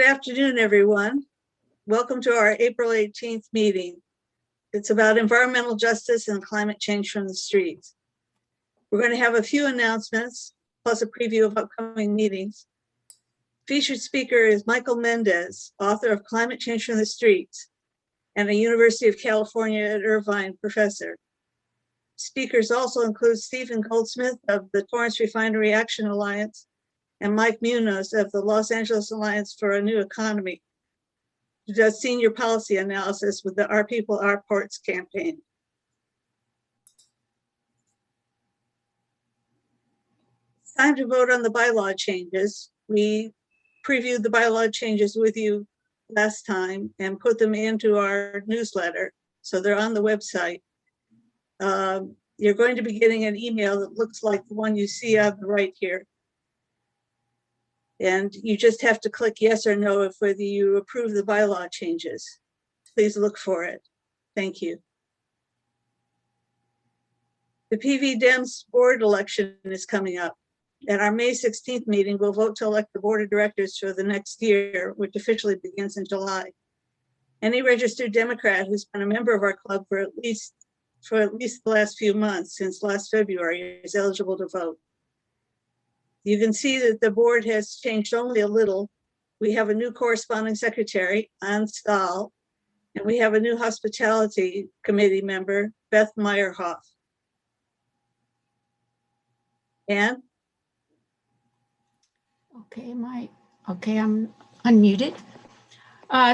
Good afternoon, everyone. Welcome to our April 18th meeting. It's about environmental justice and climate change from the streets. We're going to have a few announcements, plus a preview of upcoming meetings. Featured speaker is Michael Mendez, author of Climate Change from the Streets, and a University of California at Irvine professor. Speakers also include Stephen Goldsmith of the Torrance Refinery Action Alliance and Mike Munoz of the Los Angeles Alliance for a New Economy, who does senior policy analysis with the Our People, Our Ports campaign. It's time to vote on the bylaw changes. We previewed the bylaw changes with you last time and put them into our newsletter, so they're on the website. You're going to be getting an email that looks like the one you see on the right here. And you just have to click yes or no if whether you approve the bylaw changes. Please look for it. Thank you. The PV Dems board election is coming up. At our May 16th meeting, we'll vote to elect the board of directors for the next year, which officially begins in July. Any registered Democrat who's been a member of our club for at least the last few months, since last February, is eligible to vote. You can see that the board has changed only a little. We have a new corresponding secretary, Ann Stahl, and we have a new hospitality committee member, Beth Meyerhoff. Ann? Okay, I'm unmuted.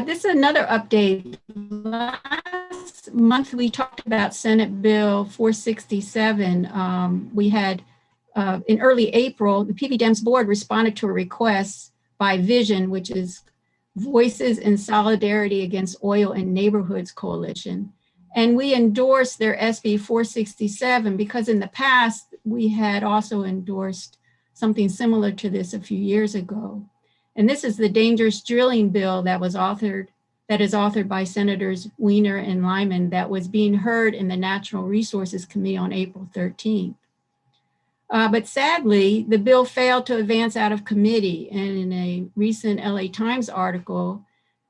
This is another update. Last month we talked about Senate Bill 467. We had in early April, the PV Dems board responded to a request by Vision, which is Voices in Solidarity Against Oil and Neighborhoods Coalition. And we endorsed their SB 467 because in the past, we had also endorsed something similar to this a few years ago. And this is the dangerous drilling bill that is authored by Senators Weiner and Lyman that was being heard in the Natural Resources Committee on April 13th. But sadly, the bill failed to advance out of committee. And in a recent LA Times article,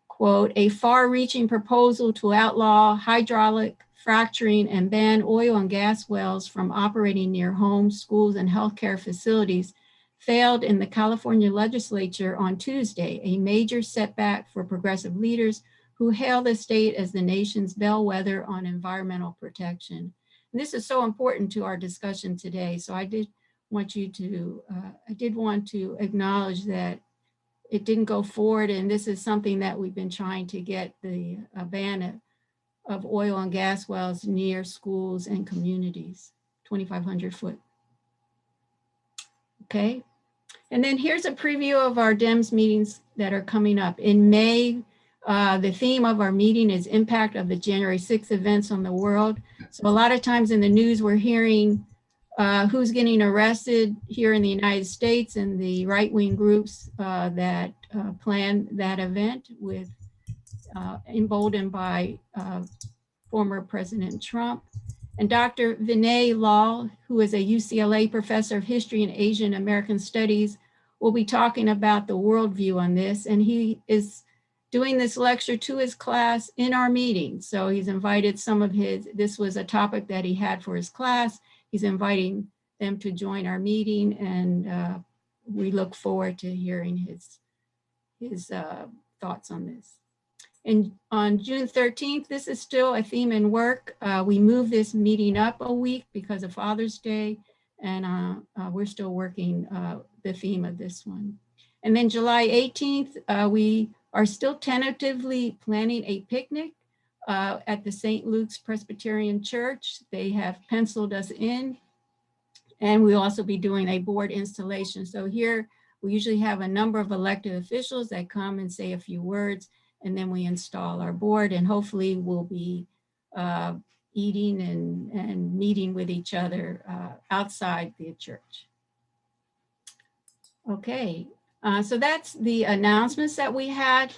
quote, a far-reaching proposal to outlaw hydraulic fracturing and ban oil and gas wells from operating near homes, schools, and healthcare facilities failed in the California legislature on Tuesday, a major setback for progressive leaders who hail the state as the nation's bellwether on environmental protection. And this is so important to our discussion today. So I did want to acknowledge that it didn't go forward, and this is something that we've been trying to get the ban of oil and gas wells near schools and communities, 2,500 foot. Okay, and then here's a preview of our Dems meetings that are coming up. In May, the theme of our meeting is impact of the January 6th events on the world. So a lot of times in the news, we're hearing who's getting arrested here in the United States and the right-wing groups that planned that event with emboldened by former President Trump. And Dr. Vinay Lal, who is a UCLA professor of history and Asian American studies, will be talking about the worldview on this. And he is doing this lecture to his class in our meeting. So he's invited this was a topic that he had for his class. He's inviting them to join our meeting, and we look forward to hearing his thoughts on this. And on June 13th, this is still a theme in work. We moved this meeting up a week because of Father's Day, and we're still working the theme of this one. And then July 18th, we are still tentatively planning a picnic at the St. Luke's Presbyterian Church. They have penciled us in, and we'll also be doing a board installation. So here, we usually have a number of elected officials that come and say a few words, and then we install our board, and hopefully we'll be eating and meeting with each other outside the church. Okay, so that's the announcements that we had.